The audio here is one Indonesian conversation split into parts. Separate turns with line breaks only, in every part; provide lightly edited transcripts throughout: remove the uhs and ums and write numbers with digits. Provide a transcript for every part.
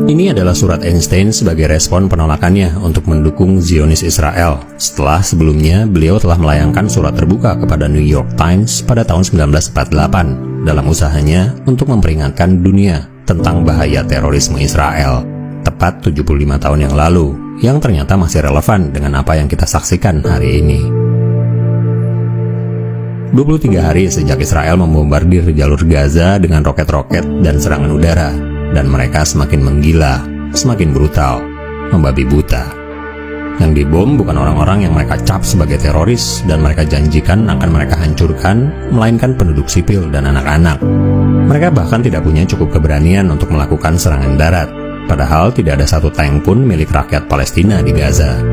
Ini adalah surat Einstein sebagai respon penolakannya untuk mendukung Zionis Israel setelah sebelumnya beliau telah melayangkan surat terbuka kepada New York Times pada tahun 1948 dalam usahanya untuk memperingatkan dunia tentang bahaya terorisme Israel, tepat 75 tahun yang lalu, yang ternyata masih relevan dengan apa yang kita saksikan hari ini. 23 hari sejak Israel membombardir jalur Gaza dengan roket-roket dan serangan udara, dan mereka semakin menggila, semakin brutal, membabi buta. Yang dibom bukan orang-orang yang mereka cap sebagai teroris dan mereka janjikan akan mereka hancurkan, melainkan penduduk sipil dan anak-anak. Mereka bahkan tidak punya cukup keberanian untuk melakukan serangan darat, padahal tidak ada satu tank pun milik rakyat Palestina di Gaza.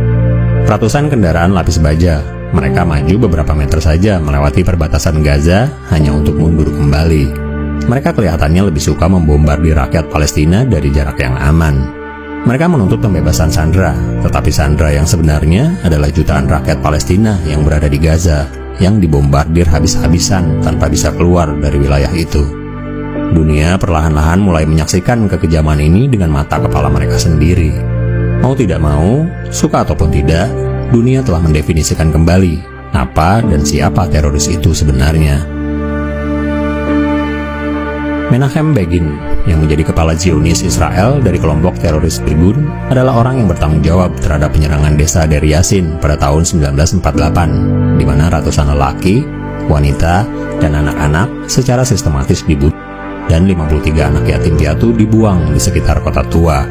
Ratusan kendaraan lapis baja, mereka maju beberapa meter saja melewati perbatasan Gaza hanya untuk mundur kembali. Mereka kelihatannya lebih suka membombardir rakyat Palestina dari jarak yang aman. Mereka menuntut pembebasan sandera, tetapi sandera yang sebenarnya adalah jutaan rakyat Palestina yang berada di Gaza, yang dibombardir habis-habisan tanpa bisa keluar dari wilayah itu. Dunia perlahan-lahan mulai menyaksikan kekejaman ini dengan mata kepala mereka sendiri. Mau tidak mau, suka ataupun tidak, dunia telah mendefinisikan kembali apa dan siapa teroris itu sebenarnya. Menachem Begin, yang menjadi kepala Zionis Israel dari kelompok teroris Irgun, adalah orang yang bertanggung jawab terhadap penyerangan desa Deir Yassin pada tahun 1948, di mana ratusan lelaki, wanita, dan anak-anak secara sistematis dibunuh, dan 53 anak yatim piatu dibuang di sekitar kota tua.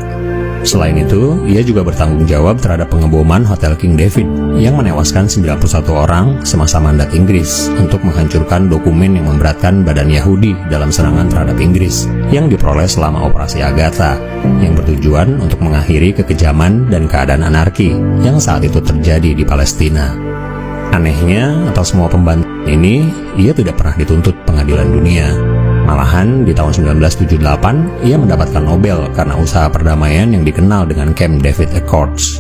Selain itu, ia juga bertanggung jawab terhadap pengeboman Hotel King David yang menewaskan 91 orang semasa mandat Inggris untuk menghancurkan dokumen yang memberatkan badan Yahudi dalam serangan terhadap Inggris yang diperoleh selama Operasi Agatha yang bertujuan untuk mengakhiri kekejaman dan keadaan anarki yang saat itu terjadi di Palestina. Anehnya, atas semua pembantu ini, ia tidak pernah dituntut pengadilan dunia. Malahan, di tahun 1978, ia mendapatkan Nobel karena usaha perdamaian yang dikenal dengan Camp David Accords.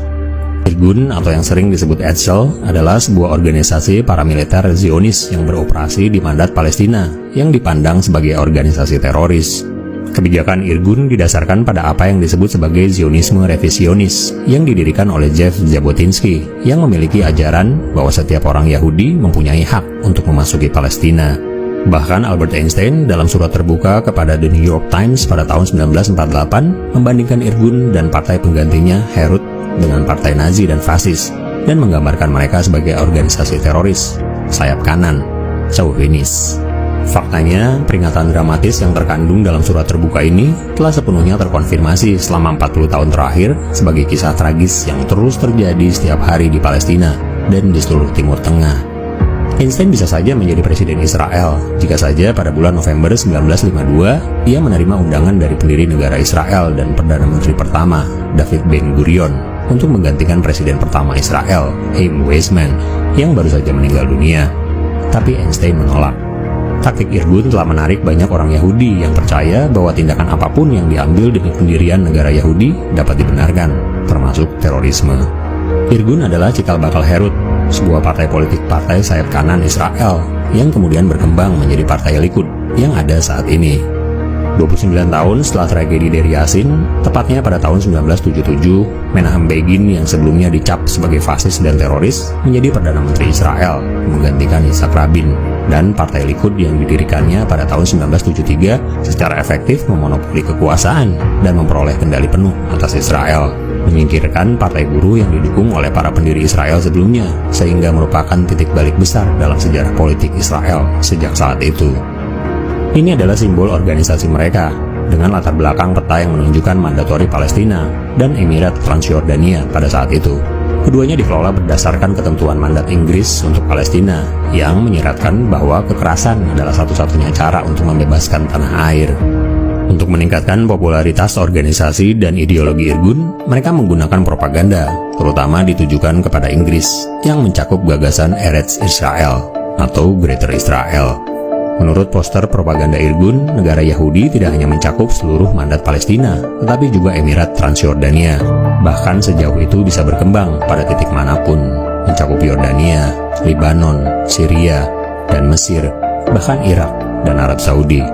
Irgun, atau yang sering disebut Etzel, adalah sebuah organisasi paramiliter Zionis yang beroperasi di mandat Palestina, yang dipandang sebagai organisasi teroris. Kebijakan Irgun didasarkan pada apa yang disebut sebagai Zionisme revisionis, yang didirikan oleh Zev Jabotinsky, yang memiliki ajaran bahwa setiap orang Yahudi mempunyai hak untuk memasuki Palestina. Bahkan Albert Einstein dalam surat terbuka kepada The New York Times pada tahun 1948 membandingkan Irgun dan partai penggantinya Herut dengan partai Nazi dan fasis, dan menggambarkan mereka sebagai organisasi teroris, sayap kanan, chauvinis. Faktanya, peringatan dramatis yang terkandung dalam surat terbuka ini telah sepenuhnya terkonfirmasi selama 40 tahun terakhir sebagai kisah tragis yang terus terjadi setiap hari di Palestina dan di seluruh Timur Tengah. Einstein bisa saja menjadi presiden Israel jika saja pada bulan November 1952 ia menerima undangan dari pendiri negara Israel dan Perdana Menteri pertama, David Ben-Gurion, untuk menggantikan presiden pertama Israel, Chaim Weizmann, yang baru saja meninggal dunia. Tapi Einstein menolak. Taktik Irgun telah menarik banyak orang Yahudi yang percaya bahwa tindakan apapun yang diambil demi pendirian negara Yahudi dapat dibenarkan, termasuk terorisme. Irgun adalah cikal bakal Herut, sebuah partai politik partai sayap kanan Israel yang kemudian berkembang menjadi partai Likud yang ada saat ini. 29 tahun setelah tragedi Deir Yassin, tepatnya pada tahun 1977, Menachem Begin yang sebelumnya dicap sebagai fasis dan teroris menjadi Perdana Menteri Israel, menggantikan Yitzhak Rabin, dan Partai Likud yang didirikannya pada tahun 1973 secara efektif memonopoli kekuasaan dan memperoleh kendali penuh atas Israel, menyingkirkan partai buruh yang didukung oleh para pendiri Israel sebelumnya, sehingga merupakan titik balik besar dalam sejarah politik Israel sejak saat itu. Ini adalah simbol organisasi mereka, dengan latar belakang peta yang menunjukkan mandatori Palestina dan Emirat Transjordania pada saat itu. Keduanya dikelola berdasarkan ketentuan mandat Inggris untuk Palestina, yang menyiratkan bahwa kekerasan adalah satu-satunya cara untuk membebaskan tanah air. Untuk meningkatkan popularitas organisasi dan ideologi Irgun, mereka menggunakan propaganda, terutama ditujukan kepada Inggris, yang mencakup gagasan Eretz Israel atau Greater Israel. Menurut poster propaganda Irgun, negara Yahudi tidak hanya mencakup seluruh mandat Palestina, tetapi juga Emirat Transjordania. Bahkan sejauh itu bisa berkembang pada titik manapun, mencakup Yordania, Lebanon, Syria, dan Mesir, bahkan Irak dan Arab Saudi.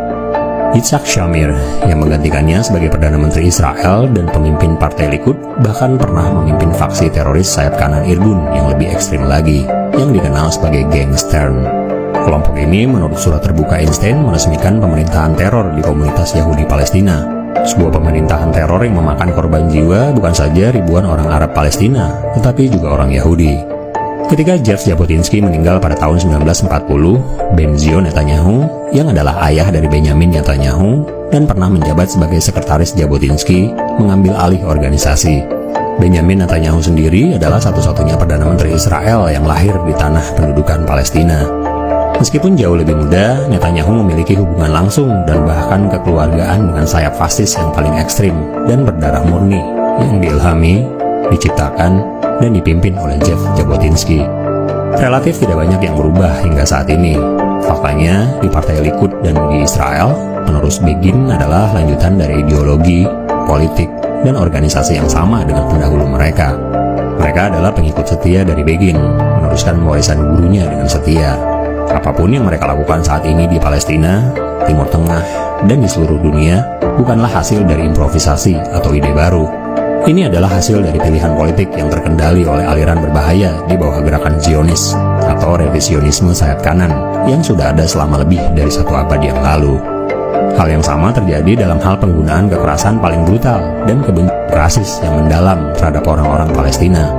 Yitzhak Shamir yang menggantikannya sebagai Perdana Menteri Israel dan pemimpin Partai Likud bahkan pernah memimpin faksi teroris sayap kanan Irgun yang lebih ekstrim lagi, yang dikenal sebagai Geng Stern. Kelompok ini menurut surat terbuka Einstein meresmikan pemerintahan teror di komunitas Yahudi Palestina. Sebuah pemerintahan teror yang memakan korban jiwa bukan saja ribuan orang Arab Palestina, tetapi juga orang Yahudi. Ketika Jeff Jabotinsky meninggal pada tahun 1940, Benzion Netanyahu, yang adalah ayah dari Benjamin Netanyahu dan pernah menjabat sebagai sekretaris Jabotinsky, mengambil alih organisasi. Benjamin Netanyahu sendiri adalah satu-satunya Perdana Menteri Israel yang lahir di tanah pendudukan Palestina. Meskipun jauh lebih muda, Netanyahu memiliki hubungan langsung dan bahkan kekeluargaan dengan sayap fasis yang paling ekstrim dan berdarah murni yang diilhami, diciptakan, dan dipimpin oleh Jeff Jabotinsky. Relatif tidak banyak yang berubah hingga saat ini. Faktanya, di Partai Likud dan di Israel, penerus Begin adalah lanjutan dari ideologi, politik, dan organisasi yang sama dengan pendahulu mereka. Mereka adalah pengikut setia dari Begin, meneruskan warisan gurunya dengan setia. Apapun yang mereka lakukan saat ini di Palestina, Timur Tengah, dan di seluruh dunia, bukanlah hasil dari improvisasi atau ide baru. Ini adalah hasil dari pilihan politik yang terkendali oleh aliran berbahaya di bawah gerakan Zionis atau revisionisme sayap kanan yang sudah ada selama lebih dari 1 abad yang lalu. Hal yang sama terjadi dalam hal penggunaan kekerasan paling brutal dan kebencian rasis yang mendalam terhadap orang-orang Palestina.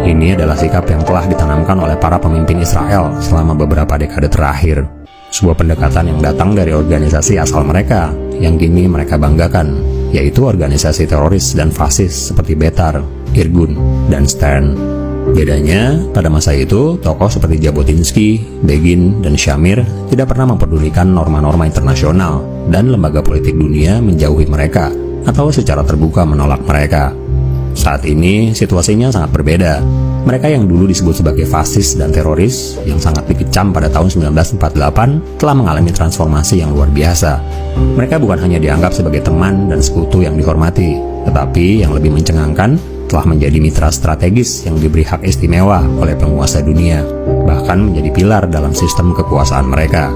Ini adalah sikap yang telah ditanamkan oleh para pemimpin Israel selama beberapa dekade terakhir. Sebuah pendekatan yang datang dari organisasi asal mereka yang kini mereka banggakan, yaitu organisasi teroris dan fasis seperti Betar, Irgun, dan Stern. Bedanya, pada masa itu, tokoh seperti Jabotinsky, Begin, dan Shamir tidak pernah memperdulikan norma-norma internasional dan lembaga politik dunia menjauhi mereka atau secara terbuka menolak mereka. Saat ini, situasinya sangat berbeda. Mereka yang dulu disebut sebagai fasis dan teroris, yang sangat dikecam pada tahun 1948, telah mengalami transformasi yang luar biasa. Mereka bukan hanya dianggap sebagai teman dan sekutu yang dihormati, tetapi yang lebih mencengangkan, telah menjadi mitra strategis yang diberi hak istimewa oleh penguasa dunia, bahkan menjadi pilar dalam sistem kekuasaan mereka.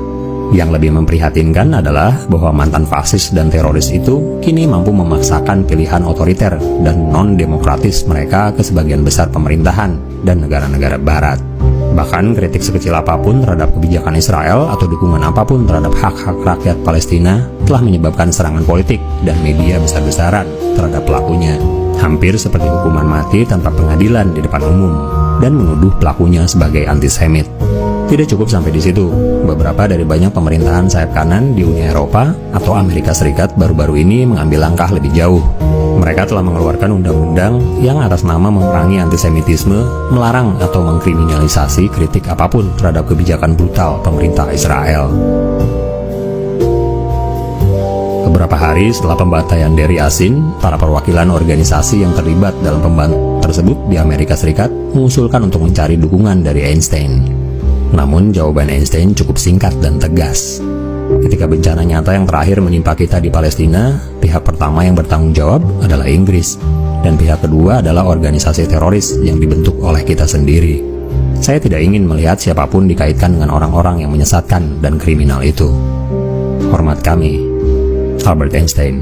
Yang lebih memprihatinkan adalah bahwa mantan fasis dan teroris itu kini mampu memaksakan pilihan otoriter dan non-demokratis mereka ke sebagian besar pemerintahan dan negara-negara barat. Bahkan kritik sekecil apapun terhadap kebijakan Israel atau dukungan apapun terhadap hak-hak rakyat Palestina telah menyebabkan serangan politik dan media besar-besaran terhadap pelakunya, hampir seperti hukuman mati tanpa pengadilan di depan umum, dan menuduh pelakunya sebagai antisemit. Tidak cukup sampai di situ, beberapa dari banyak pemerintahan sayap kanan di Uni Eropa atau Amerika Serikat baru-baru ini mengambil langkah lebih jauh. Mereka telah mengeluarkan undang-undang yang atas nama memerangi antisemitisme, melarang atau mengkriminalisasi kritik apapun terhadap kebijakan brutal pemerintah Israel. Beberapa hari setelah pembantaian Deir Yassin, para perwakilan organisasi yang terlibat dalam pembantaian tersebut di Amerika Serikat mengusulkan untuk mencari dukungan dari Einstein. Namun jawaban Einstein cukup singkat dan tegas. Ketika bencana nyata yang terakhir menimpa kita di Palestina, pihak pertama yang bertanggung jawab adalah Inggris, dan pihak kedua adalah organisasi teroris yang dibentuk oleh kita sendiri. Saya tidak ingin melihat siapapun dikaitkan dengan orang-orang yang menyesatkan dan kriminal itu. Hormat kami, Albert Einstein.